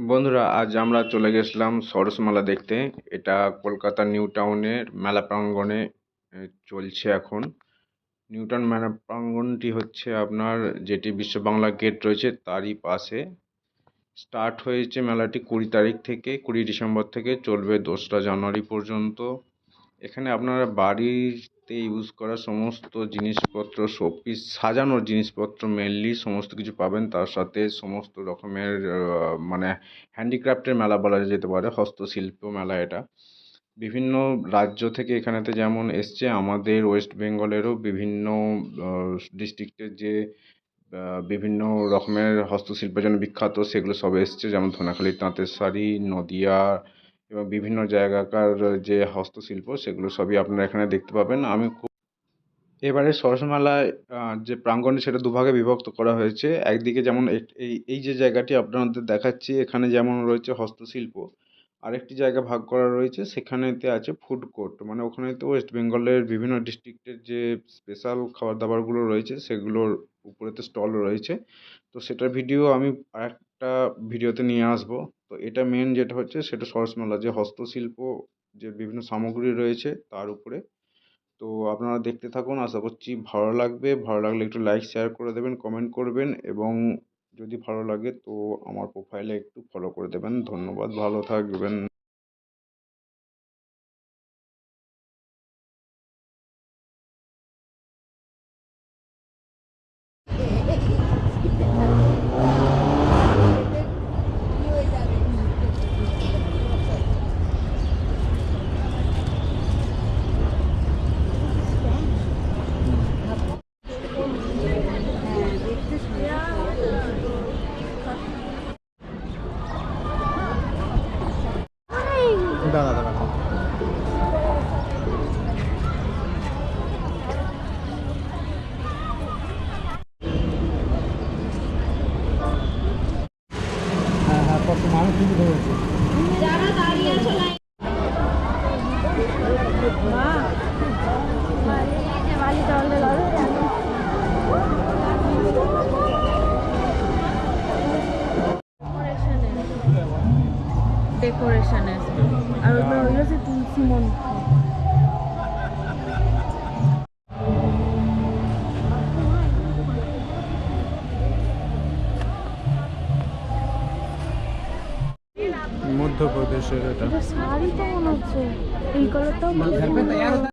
বন্ধুরা, আজ আমরা চলে গেছিলাম সরস মেলা দেখতে। এটা কলকাতার নিউ টাউনের মেলা প্রাঙ্গণে চলছে এখন। নিউ টাউন মেলা প্রাঙ্গণটি হচ্ছে আপনার, যেটি বিশ্ব বাংলা গেট রয়েছে তারই পাশে। স্টার্ট হয়েছে মেলাটি 20 তারিখ থেকে, 20 ডিসেম্বর থেকে চলবে 2রা জানুয়ারি পর্যন্ত। এখানে আপনারা বাড়িতে ইউজ করা সমস্ত জিনিসপত্র, শোপিস, সাজানোর জিনিসপত্র মেনলি সমস্ত কিছু পাবেন। তার সাথে সমস্ত রকমের মানে হ্যান্ডিক্রাফটের মেলা বলা যেতে পারে, হস্তশিল্প মেলা এটা। বিভিন্ন রাজ্য থেকে এখানেতে যেমন এসছে, আমাদের ওয়েস্ট বেঙ্গলেরও বিভিন্ন ডিস্ট্রিক্টের যে বিভিন্ন রকমের হস্তশিল্পের জন্য বিখ্যাত সেগুলো সব এসছে, যেমন ধনেখালির তাঁতের শাড়ি, নদিয়া এবং বিভিন্ন জায়গাকার যে হস্তশিল্প সেগুলো সবই আপনারা এখানে দেখতে পাবেন। এবারে সরস মেলায় যে প্রাঙ্গণ সেটা দুভাগে বিভক্ত করা হয়েছে। একদিকে যেমন এই যে জায়গাটি আপনাদের দেখাচ্ছি, এখানে যেমন রয়েছে হস্তশিল্প, আরেকটি জায়গা ভাগ করা রয়েছে, সেখানেতে আছে ফুড কোর্ট। মানে ওখানেতে ওয়েস্ট বেঙ্গলের বিভিন্ন ডিস্ট্রিক্টের যে স্পেশাল খাবার দাবারগুলো রয়েছে সেগুলোর উপরেতে স্টল রয়েছে। তো সেটার ভিডিও আমি আরেকটা ভিডিওতে নিয়ে আসবো। তো এটা মেন যেটা হচ্ছে সেটা সরস মেলা, যে হস্তশিল্প, যে বিভিন্ন সামগ্রী রয়েছে তার উপরে। তো আপনারা দেখতে থাকুন, আশা করছি ভালো লাগবে। ভালো লাগলে একটু লাইক শেয়ার করে দেবেন, কমেন্ট করবেন, এবং যদি ভালো লাগে তো আমার প্রোফাইলে একটু ফলো করে দেবেন। ধন্যবাদ, ভালো থাকবেন। দাঁড়া দাঁড়া হ্যাঁ হ্যাঁ, কত মানুষ কিন্তু ধরেছে। যারা দাঁড়িয়ে আছে ডেকোরেশনের, আর ওটা হচ্ছে তুলসী মন্ত্র। মধ্যপ্রদেশের এটা শাড়ি তো মনে হচ্ছে এই কালারটাও